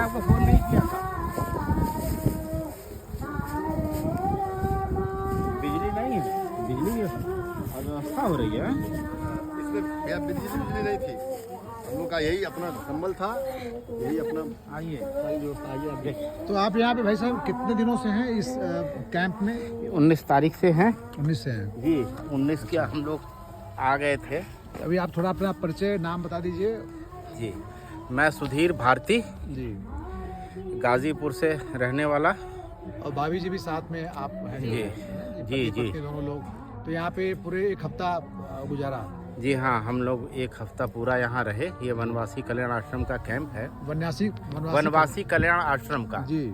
आपको फोन नहीं किया था। बिजली नहीं, बिजली की व्यवस्था हो रही है इसमें भैया बिजली नहीं थी, हम लोग का यही अपना संबल था, यही अपना आइए। सारी व्यवस्था। आइए आप देखिए। तो आप यहाँ पे भाई साहब कितने दिनों से हैं इस कैंप में? 19 तारीख से हैं 19 से हैं जी। 19 के हम लोग आ गए थे अभी। आप थोड़ा अपना परिचय नाम बता दीजिए जी। मैं सुधीर भारती, जी। गाजीपुर से रहने वाला और भाभी जी भी साथ में आप हैं? जी पति जी। पत्नी दोनों लोग। तो यहाँ पे पूरे एक हफ्ता गुजारा? जी हाँ, हम लोग एक हफ्ता पूरा यहाँ रहे। ये वनवासी कल्याण आश्रम का कैंप है, वनवासी कल्याण आश्रम का जी।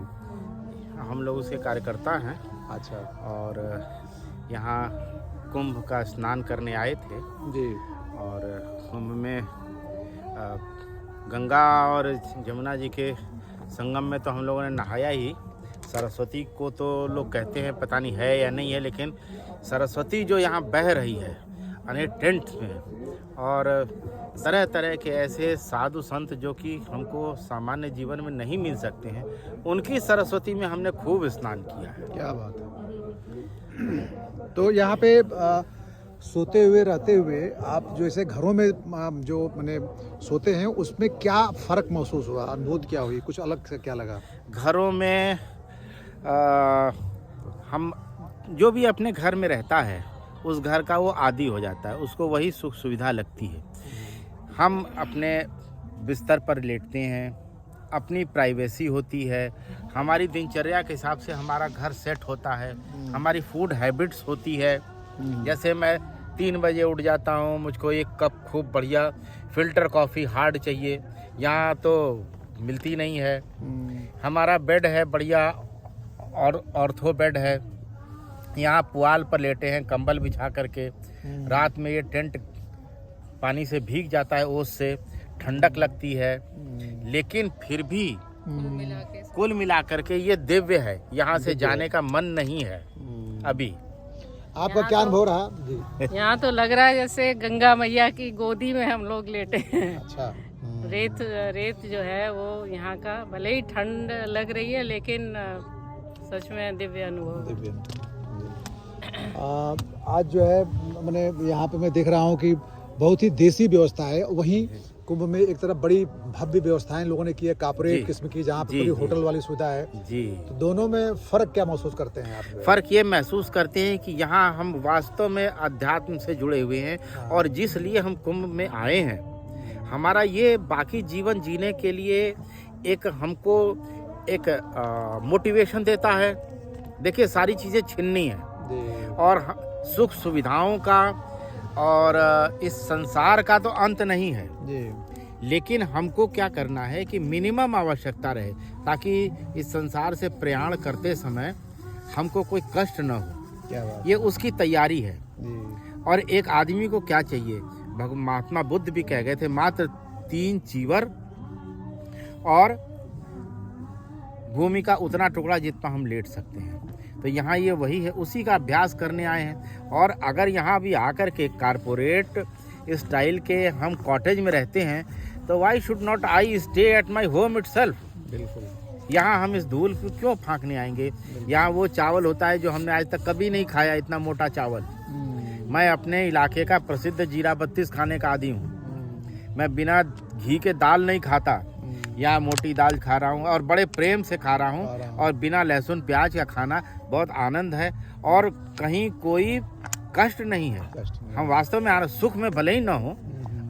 हम लोग उसके कार्यकर्ता हैं। अच्छा। और यहाँ कुंभ का स्नान करने आए थे जी। और कुंभ में गंगा और जमुना जी के संगम में तो हम लोगों ने नहाया ही। सरस्वती को तो लोग कहते हैं, पता नहीं है या नहीं है, लेकिन सरस्वती जो यहाँ बह रही है अनेक टेंट में, और तरह तरह के ऐसे साधु संत जो कि हमको सामान्य जीवन में नहीं मिल सकते हैं, उनकी सरस्वती में हमने खूब स्नान किया है। क्या बात है। तो यहाँ पे सोते हुए रहते हुए आप जो ऐसे घरों में जो मैंने सोते हैं, उसमें क्या फ़र्क महसूस हुआ, अनुभूति क्या हुई, कुछ अलग से क्या लगा? घरों में हम जो भी अपने घर में रहता है उस घर का वो आदी हो जाता है, उसको वही सुख सुविधा लगती है। हम अपने बिस्तर पर लेटते हैं, अपनी प्राइवेसी होती है, हमारी दिनचर्या के हिसाब से हमारा घर सेट होता है, हमारी फूड हैबिट्स होती है। जैसे मैं 3 बजे उठ जाता हूँ, मुझको एक कप खूब बढ़िया फ़िल्टर कॉफ़ी हार्ड चाहिए, यहाँ तो मिलती नहीं है। हमारा बेड है बढ़िया और ऑर्थो बेड है, यहाँ पुआल पर लेटे हैं कंबल बिछा करके। रात में ये टेंट पानी से भीग जाता है, ओस से ठंडक लगती है, लेकिन फिर भी कुल मिला करके ये दिव्य है। यहाँ से जाने का मन नहीं है अभी। आपका क्या अनुभव रहा जी? यहाँ तो लग रहा है जैसे गंगा मैया की गोदी में हम लोग लेटे हैं। अच्छा। रेत जो है वो यहाँ का, भले ही ठंड लग रही है, लेकिन सच में दिव्य अनुभव। आज जो है मैंने यहाँ पे मैं देख रहा हूँ कि बहुत ही देसी व्यवस्था है, वहीं कुंभ में एक तरफ बड़ी भव्य व्यवस्थाएं लोगों ने की है, कॉर्पोरेट किस्म की, जहाँ पे पूरी होटल वाली सुविधा है जी। तो दोनों में फर्क क्या महसूस करते हैं आप? फर्क ये महसूस करते हैं कि यहाँ हम वास्तव में अध्यात्म से जुड़े हुए हैं, और जिस लिए हम कुंभ में आए हैं, हमारा ये बाकी जीवन जीने के लिए एक हमको एक मोटिवेशन देता है। देखिए, सारी चीज़ें छिननी है और सुख सुविधाओं का और इस संसार का तो अंत नहीं है जी। लेकिन हमको क्या करना है कि मिनिमम आवश्यकता रहे, ताकि इस संसार से प्रयाण करते समय हमको कोई कष्ट न हो। क्या बात? ये उसकी तैयारी है जी। और एक आदमी को क्या चाहिए, महात्मा बुद्ध भी कह गए थे, मात्र 3 चीवर और भूमि का उतना टुकड़ा जितना हम लेट सकते हैं। तो यहाँ ये वही है, उसी का अभ्यास करने आए हैं। और अगर यहाँ भी आकर के कारपोरेट स्टाइल के हम कॉटेज में रहते हैं, तो why should not I stay at my home itself. बिल्कुल। यहाँ हम इस धूल को क्यों फाँकने आएंगे? यहाँ वो चावल होता है जो हमने आज तक कभी नहीं खाया, इतना मोटा चावल। मैं अपने इलाके का प्रसिद्ध जीरा 32 खाने का आदी हूँ। मैं बिना घी के दाल नहीं खाता, या मोटी दाल खा रहा हूँ और बड़े प्रेम से खा रहा हूँ, और बिना लहसुन प्याज का खाना बहुत आनंद है, और कहीं कोई कष्ट नहीं है। हम वास्तव में सुख में भले ही ना हो,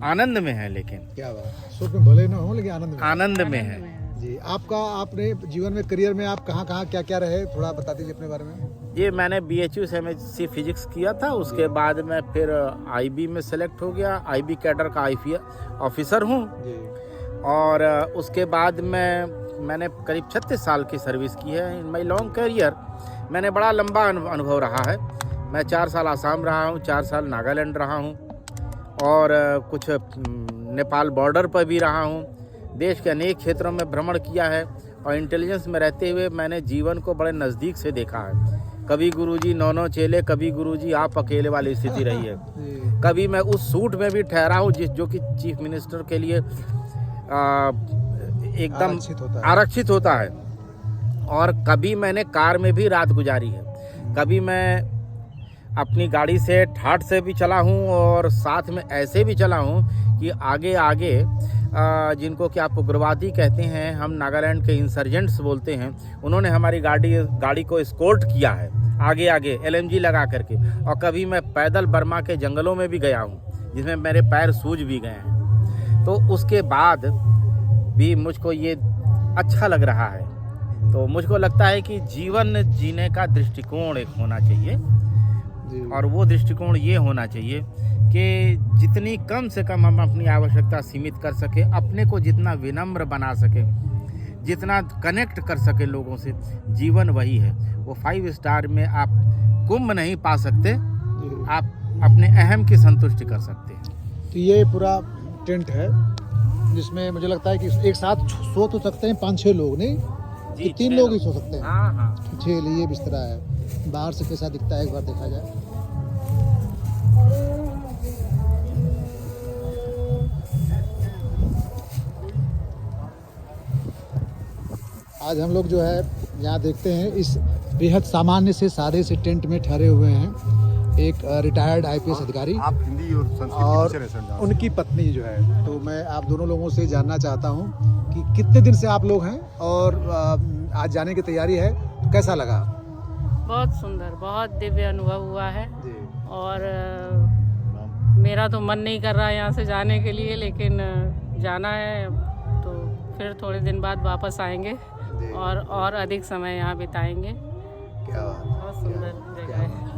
आनंद में है। लेकिन क्या बात, सुख में भले ना हो लेकिन आनंद में है जी। आपने जीवन में, करियर में आप कहाँ क्या रहे, थोड़ा बता दीजिए अपने बारे में। ये मैंने BHU से MSc फिजिक्स किया था, उसके बाद मैं फिर IB में सेलेक्ट हो गया, IB कैडर का ऑफिसर हूँ। और उसके बाद मैंने करीब 36 साल की सर्विस की है। इन माई लॉन्ग करियर मैंने बड़ा लंबा अनुभव रहा है। मैं 4 साल आसाम रहा हूँ, 4 साल नागालैंड रहा हूँ, और कुछ नेपाल बॉर्डर पर भी रहा हूँ। देश के अनेक क्षेत्रों में भ्रमण किया है, और इंटेलिजेंस में रहते हुए मैंने जीवन को बड़े नज़दीक से देखा है। कभी गुरुजी 9 चेले, कभी गुरुजी आप अकेले वाली स्थिति रही है। कभी मैं उस सूट में भी ठहरा हूँ जो कि चीफ मिनिस्टर के लिए एकदम आरक्षित होता है। आरक्षित होता है। और कभी मैंने कार में भी रात गुजारी है, कभी मैं अपनी गाड़ी से ठाठ से भी चला हूँ और साथ में ऐसे भी चला हूँ कि आगे आगे जिनको कि आप उग्रवादी कहते हैं, हम नागालैंड के इंसर्जेंट्स बोलते हैं, उन्होंने हमारी गाड़ी को एस्कॉर्ट किया है आगे आगे LMG लगा करके। और कभी मैं पैदल बर्मा के जंगलों में भी गया हूँ जिसमें मेरे पैर सूज भी गए हैं। तो उसके बाद भी मुझको ये अच्छा लग रहा है। तो मुझको लगता है कि जीवन जीने का दृष्टिकोण एक होना चाहिए, जी। और वो दृष्टिकोण ये होना चाहिए कि जितनी कम से कम हम अपनी आवश्यकता सीमित कर सके, अपने को जितना विनम्र बना सके, जितना कनेक्ट कर सके लोगों से, जीवन वही है। वो 5 स्टार में आप कुंभ नहीं पा सकते, आप अपने अहम की संतुष्टि कर सकते हैं। तो ये पूरा टेंट है जिसमें मुझे लगता है कि एक साथ सो तो सकते हैं 5-6 लोग, नहीं कि 3 लोग ही सो सकते हैं। हाँ हाँ। 6 लिए बिस्तरा है। बाहर से कैसा दिखता है एक बार देखा जाए। आज हम लोग जो है यहाँ देखते हैं इस बेहद सामान्य से सादे से टेंट में ठहरे हुए हैं एक रिटायर्ड IPS अधिकारी आप हिंदी और संस्कृत और की टीचर हैं सर। उनकी पत्नी जो है। तो मैं आप दोनों लोगों से जानना चाहता हूँ कि कितने दिन से आप लोग हैं और आज जाने की तैयारी है, तो कैसा लगा? बहुत सुंदर, बहुत दिव्य अनुभव हुआ है। जी। और मेरा तो मन नहीं कर रहा है यहाँ से जाने के लिए, लेकिन जाना है तो फिर थोड़े दिन बाद वापस आएंगे और अधिक समय यहाँ बिताएंगे। क्या बात। बहुत सुंदर जगह है।